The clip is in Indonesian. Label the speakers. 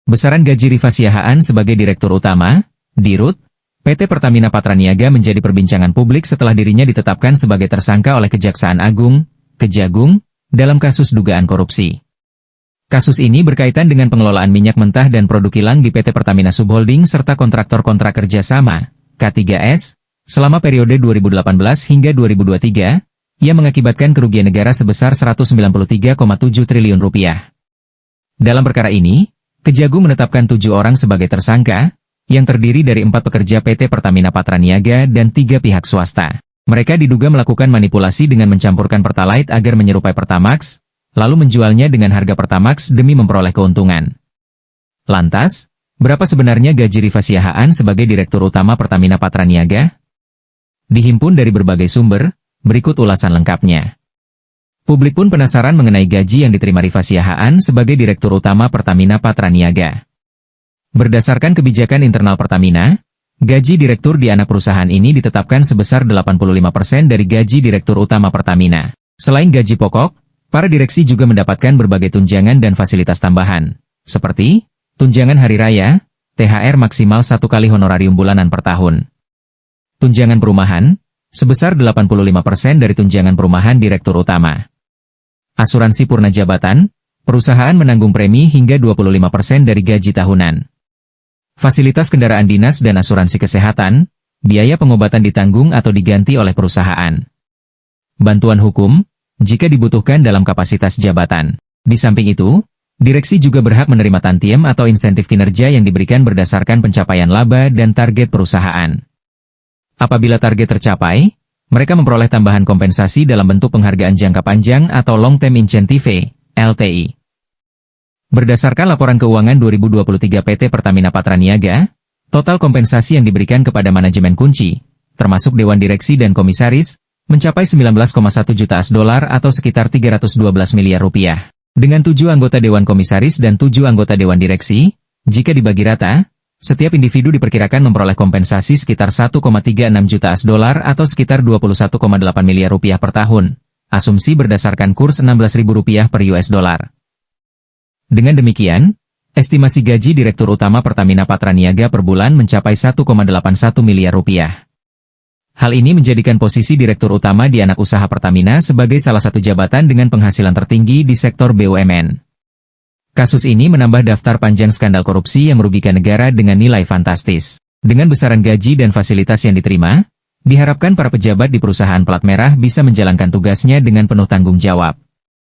Speaker 1: Besaran gaji Rifa Siahaan sebagai Direktur Utama, Dirut, PT Pertamina Patraniaga menjadi perbincangan publik setelah dirinya ditetapkan sebagai tersangka oleh Kejaksaan Agung, Kejagung, dalam kasus dugaan korupsi. Kasus ini berkaitan dengan pengelolaan minyak mentah dan produk kilang di PT Pertamina Subholding serta kontraktor kontrak kerjasama, K3S, selama periode 2018 hingga 2023, yang mengakibatkan kerugian negara sebesar Rp193,7 triliun. Dalam perkara ini, Kejagung menetapkan 7 orang sebagai tersangka, yang terdiri dari 4 pekerja PT Pertamina Patraniaga dan 3 pihak swasta. Mereka diduga melakukan manipulasi dengan mencampurkan Pertalite agar menyerupai Pertamax, lalu menjualnya dengan harga Pertamax demi memperoleh keuntungan. Lantas, berapa sebenarnya gaji Rifa Siahaan sebagai Direktur Utama Pertamina Patraniaga? Dihimpun dari berbagai sumber, berikut ulasan lengkapnya. Publik pun penasaran mengenai gaji yang diterima Rifa Siahaan sebagai Direktur Utama Pertamina Patraniaga. Berdasarkan kebijakan internal Pertamina, gaji direktur di anak perusahaan ini ditetapkan sebesar 85% dari gaji Direktur Utama Pertamina. Selain gaji pokok, para direksi juga mendapatkan berbagai tunjangan dan fasilitas tambahan, seperti tunjangan hari raya, THR maksimal 1 kali honorarium bulanan per tahun. Tunjangan perumahan, sebesar 85% dari tunjangan perumahan Direktur Utama. Asuransi purna jabatan, perusahaan menanggung premi hingga 25% dari gaji tahunan. Fasilitas kendaraan dinas dan asuransi kesehatan, biaya pengobatan ditanggung atau diganti oleh perusahaan. Bantuan hukum, jika dibutuhkan dalam kapasitas jabatan. Di samping itu, direksi juga berhak menerima tantiem atau insentif kinerja yang diberikan berdasarkan pencapaian laba dan target perusahaan. Apabila target tercapai, mereka memperoleh tambahan kompensasi dalam bentuk penghargaan jangka panjang atau Long Term Incentive, LTI. Berdasarkan laporan keuangan 2023 PT Pertamina Patraniaga, total kompensasi yang diberikan kepada manajemen kunci, termasuk Dewan Direksi dan Komisaris, mencapai 19,1 juta US dolar atau sekitar 312 miliar rupiah. Dengan 7 anggota Dewan Komisaris dan 7 anggota Dewan Direksi, jika dibagi rata, setiap individu diperkirakan memperoleh kompensasi sekitar 1,36 juta US dolar atau sekitar 21,8 miliar rupiah per tahun. Asumsi berdasarkan kurs Rp16.000 per US dollar. Dengan demikian, estimasi gaji Direktur Utama Pertamina Patraniaga per bulan mencapai 1,81 miliar rupiah. Hal ini menjadikan posisi Direktur Utama di anak usaha Pertamina sebagai salah satu jabatan dengan penghasilan tertinggi di sektor BUMN. Kasus ini menambah daftar panjang skandal korupsi yang merugikan negara dengan nilai fantastis. Dengan besaran gaji dan fasilitas yang diterima, diharapkan para pejabat di perusahaan pelat merah bisa menjalankan tugasnya dengan penuh tanggung jawab.